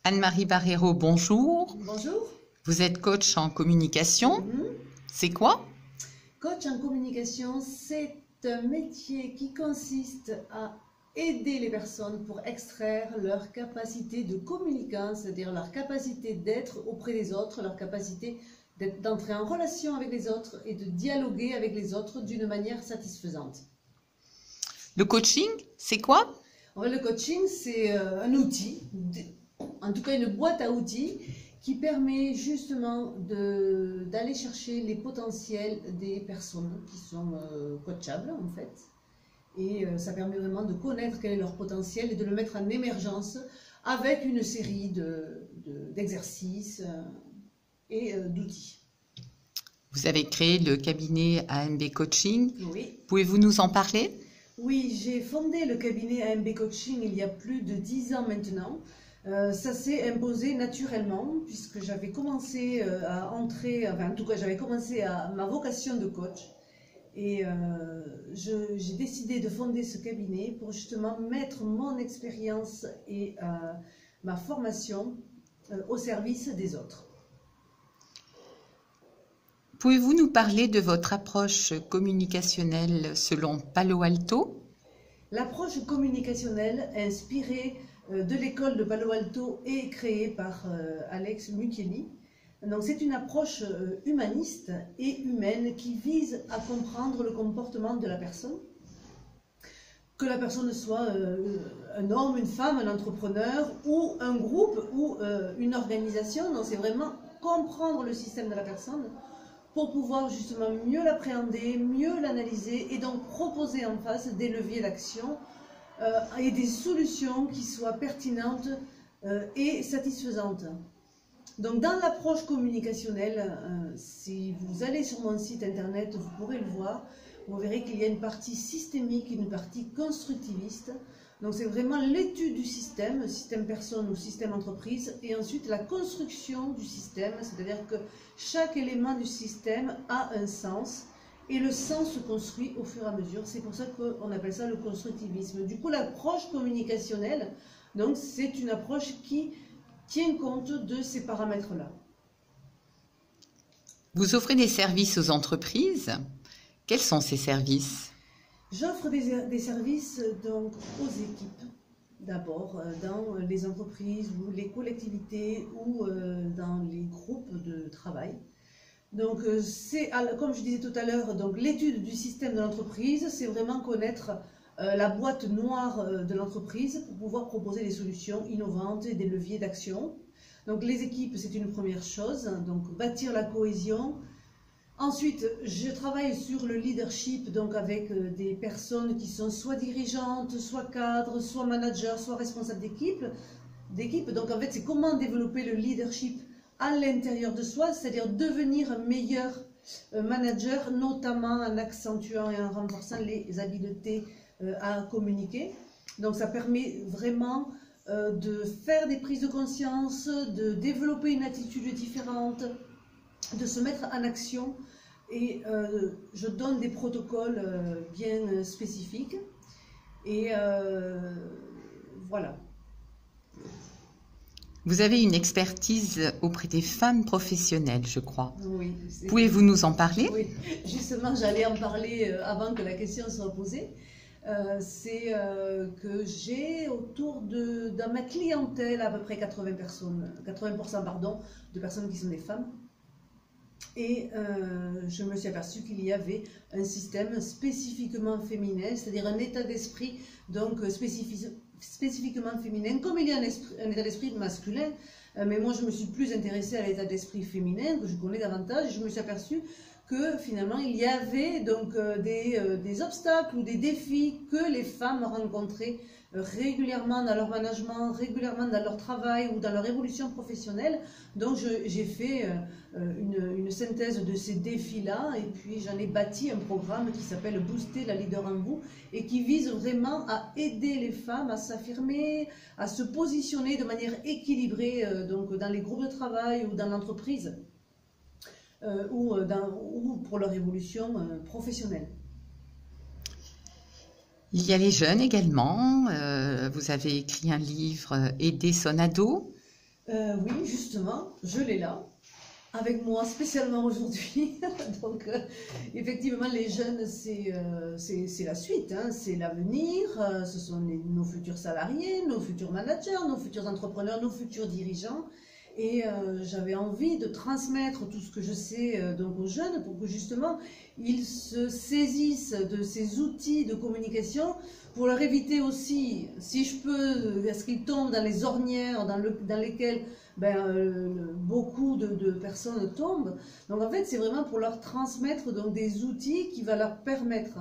Anne-Marie Barrero, bonjour. Bonjour. Vous êtes coach en communication. C'est quoi? Coach en communication, c'est un métier qui consiste à aider les personnes pour extraire leur capacité de communicant, c'est-à-dire leur capacité d'être auprès des autres, leur capacité d'entrer en relation avec les autres et de dialoguer avec les autres d'une manière satisfaisante. Le coaching, c'est quoi? Le coaching, c'est un outil, en tout cas une boîte à outils qui permet justement d'aller chercher les potentiels des personnes qui sont coachables en fait. Et ça permet vraiment de connaître quel est leur potentiel et de le mettre en émergence avec une série d'exercices et d'outils. Vous avez créé le cabinet AMB Coaching. Oui. Pouvez-vous nous en parler? Oui, j'ai fondé le cabinet AMB Coaching il y a plus de 10 ans maintenant. Ça s'est imposé naturellement puisque j'avais commencé à entrer, enfin en tout cas j'avais commencé à ma vocation de coach et j'ai décidé de fonder ce cabinet pour justement mettre mon expérience et ma formation au service des autres. Pouvez-vous nous parler de votre approche communicationnelle selon Palo Alto? L'approche communicationnelle inspirée de l'école de Palo Alto est créée par Alex Mukieli. Donc c'est une approche humaniste et humaine qui vise à comprendre le comportement de la personne. Que la personne soit un homme, une femme, un entrepreneur ou un groupe ou une organisation. Donc c'est vraiment comprendre le système de la personne pour pouvoir justement mieux l'appréhender, mieux l'analyser et donc proposer en face des leviers d'action et des solutions qui soient pertinentes et satisfaisantes. Donc dans l'approche communicationnelle, si vous allez sur mon site internet, vous pourrez le voir, vous verrez qu'il y a une partie systémique, une partie constructiviste. Donc c'est vraiment l'étude du système personne ou système entreprise, et ensuite la construction du système, c'est-à-dire que chaque élément du système a un sens, et le sens se construit au fur et à mesure. C'est pour ça qu'on appelle ça le constructivisme. Du coup, l'approche communicationnelle, donc c'est une approche qui tient compte de ces paramètres-là. Vous offrez des services aux entreprises. Quels sont ces services? J'offre des services donc aux équipes, d'abord dans les entreprises ou les collectivités ou dans les groupes de travail. Donc c'est, comme je disais tout à l'heure, donc l'étude du système de l'entreprise, c'est vraiment connaître la boîte noire de l'entreprise pour pouvoir proposer des solutions innovantes et des leviers d'action. Donc les équipes, c'est une première chose, donc bâtir la cohésion. Ensuite, je travaille sur le leadership, donc avec des personnes qui sont soit dirigeantes, soit cadres, soit managers, soit responsables d'équipe. Donc en fait, c'est comment développer le leadership à l'intérieur de soi, c'est-à-dire devenir un meilleur manager, notamment en accentuant et en renforçant les habiletés à communiquer. Donc ça permet vraiment de faire des prises de conscience, de développer une attitude différente, de se mettre en action, et je donne des protocoles bien spécifiques et voilà. Vous avez une expertise auprès des femmes professionnelles, je crois. Oui. Pouvez-vous nous en parler? Oui, justement, j'allais en parler avant que la question soit posée. C'est que j'ai autour dans ma clientèle à peu près 80% pardon, de personnes qui sont des femmes. Et je me suis aperçue qu'il y avait un système spécifiquement féminin, c'est-à-dire un état d'esprit donc spécifiquement féminin, comme il y a un état d'esprit masculin. Mais moi, je me suis plus intéressée à l'état d'esprit féminin, que je connais davantage, et je me suis aperçue que finalement, il y avait donc des obstacles ou des défis que les femmes rencontraient régulièrement dans leur management, régulièrement dans leur travail ou dans leur évolution professionnelle. Donc j'ai fait une synthèse de ces défis-là, et puis j'en ai bâti un programme qui s'appelle Booster la leader en vous, et qui vise vraiment à aider les femmes à s'affirmer, à se positionner de manière équilibrée donc dans les groupes de travail ou dans l'entreprise ou pour leur évolution professionnelle. Il y a les jeunes également. Vous avez écrit un livre, Aider son ado. Oui, justement, je l'ai là, avec moi spécialement aujourd'hui. Donc, effectivement, les jeunes, c'est la suite, hein, c'est l'avenir. Ce sont nos futurs salariés, nos futurs managers, nos futurs entrepreneurs, nos futurs dirigeants. Et j'avais envie de transmettre tout ce que je sais donc aux jeunes pour que justement ils se saisissent de ces outils de communication pour leur éviter aussi, si je peux, à ce qu'ils tombent dans les ornières dans lesquelles beaucoup de personnes tombent. Donc en fait, c'est vraiment pour leur transmettre donc, des outils qui vont leur permettre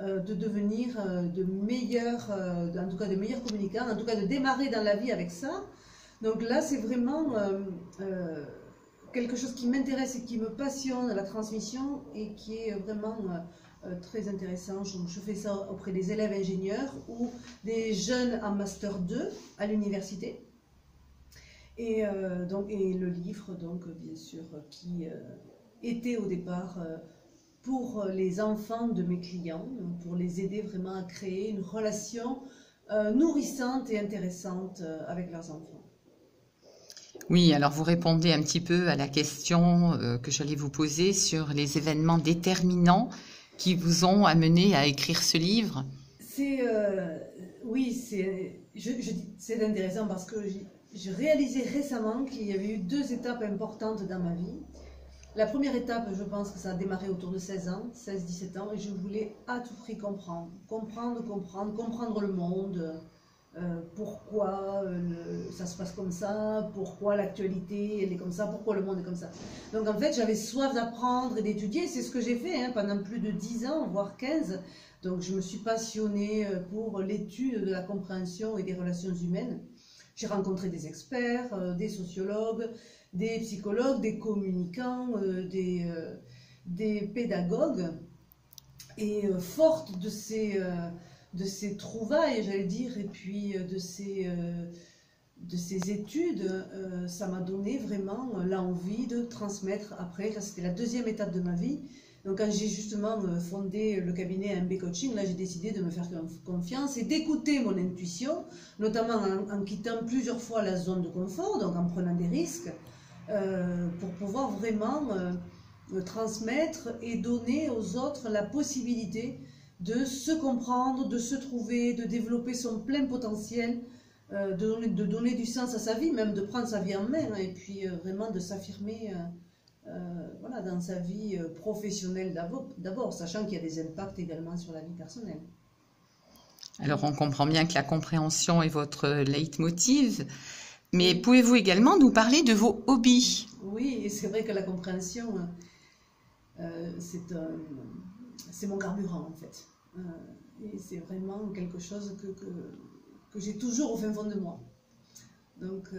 de devenir de meilleurs, en tout cas de meilleurs communicants, en tout cas de démarrer dans la vie avec ça. Donc là, c'est vraiment quelque chose qui m'intéresse et qui me passionne, la transmission, et qui est vraiment très intéressant. Je fais ça auprès des élèves ingénieurs ou des jeunes en Master 2 à l'université. Et le livre, donc, bien sûr, qui était au départ pour les enfants de mes clients, pour les aider vraiment à créer une relation nourrissante et intéressante avec leurs enfants. Oui, alors vous répondez un petit peu à la question que j'allais vous poser sur les événements déterminants qui vous ont amené à écrire ce livre. Oui, c'est intéressant parce que j'ai réalisé récemment qu'il y avait eu 2 étapes importantes dans ma vie. La première étape, je pense que ça a démarré autour de 16 ans, 16-17 ans, et je voulais à tout prix comprendre le monde. Pourquoi ça se passe comme ça, pourquoi l'actualité elle est comme ça, pourquoi le monde est comme ça. Donc en fait j'avais soif d'apprendre et d'étudier, c'est ce que j'ai fait pendant plus de 10 ans, voire 15. Donc je me suis passionnée pour l'étude de la compréhension et des relations humaines. J'ai rencontré des experts, des sociologues, des psychologues, des communicants, des pédagogues, et forte de ces trouvailles, j'allais dire, et puis de ces études, ça m'a donné vraiment l'envie de transmettre après. Là, c'était la 2e étape de ma vie. Donc, quand j'ai justement fondé le cabinet MB Coaching, là, j'ai décidé de me faire confiance et d'écouter mon intuition, notamment en quittant plusieurs fois la zone de confort, donc en prenant des risques, pour pouvoir vraiment transmettre et donner aux autres la possibilité de se comprendre, de se trouver, de développer son plein potentiel, de donner du sens à sa vie, même de prendre sa vie en main, et puis vraiment de s'affirmer voilà, dans sa vie professionnelle d'abord, sachant qu'il y a des impacts également sur la vie personnelle. Alors on comprend bien que la compréhension est votre leitmotiv, mais pouvez-vous également nous parler de vos hobbies? Oui, et c'est vrai que la compréhension, c'est mon carburant en fait. Et c'est vraiment quelque chose que j'ai toujours au fin fond de moi. Donc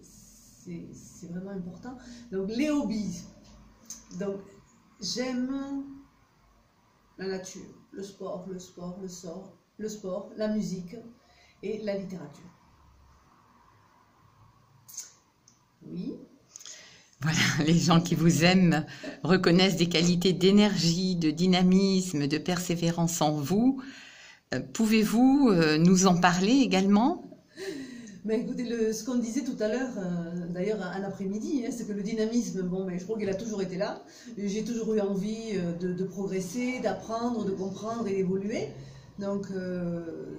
c'est vraiment important. Donc les hobbies. Donc j'aime la nature, le sport, la musique et la littérature. Oui. Voilà, les gens qui vous aiment reconnaissent des qualités d'énergie, de dynamisme, de persévérance en vous. Pouvez-vous nous en parler également? Mais écoutez, ce qu'on disait tout à l'heure, d'ailleurs un après-midi, c'est que le dynamisme, je crois qu'il a toujours été là. J'ai toujours eu envie de progresser, d'apprendre, de comprendre et d'évoluer. Donc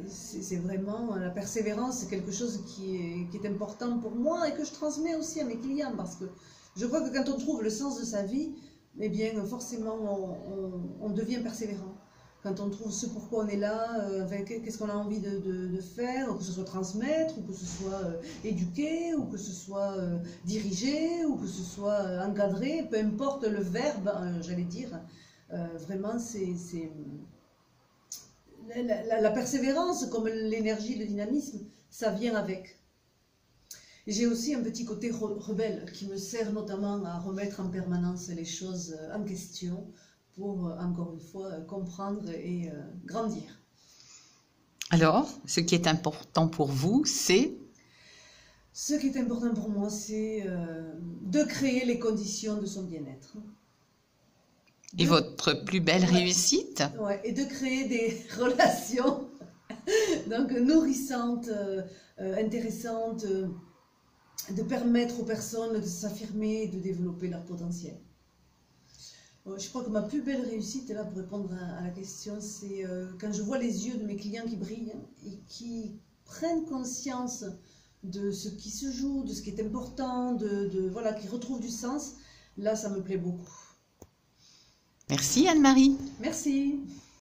c'est vraiment la persévérance, c'est quelque chose qui est important pour moi et que je transmets aussi à mes clients, parce que je crois que quand on trouve le sens de sa vie, eh bien forcément on devient persévérant. Quand on trouve ce pourquoi on est là, qu'est-ce qu'on a envie de faire, que ce soit transmettre, ou que ce soit éduquer, ou que ce soit diriger, ou que ce soit encadrer, peu importe le verbe, j'allais dire, vraiment c'est la persévérance, comme l'énergie, le dynamisme, ça vient avec. J'ai aussi un petit côté rebelle qui me sert notamment à remettre en permanence les choses en question pour, encore une fois, comprendre et grandir. Alors, ce qui est important pour vous, c'est? Ce qui est important pour moi, c'est de créer les conditions de son bien-être. Et votre plus belle réussite? Ouais, et de créer des relations donc nourrissantes, intéressantes, de permettre aux personnes de s'affirmer et de développer leur potentiel. Je crois que ma plus belle réussite, là, pour répondre à la question, c'est quand je vois les yeux de mes clients qui brillent et qui prennent conscience de ce qui se joue, de ce qui est important, voilà, qui retrouvent du sens. Là, ça me plaît beaucoup. Merci Anne-Marie. Merci.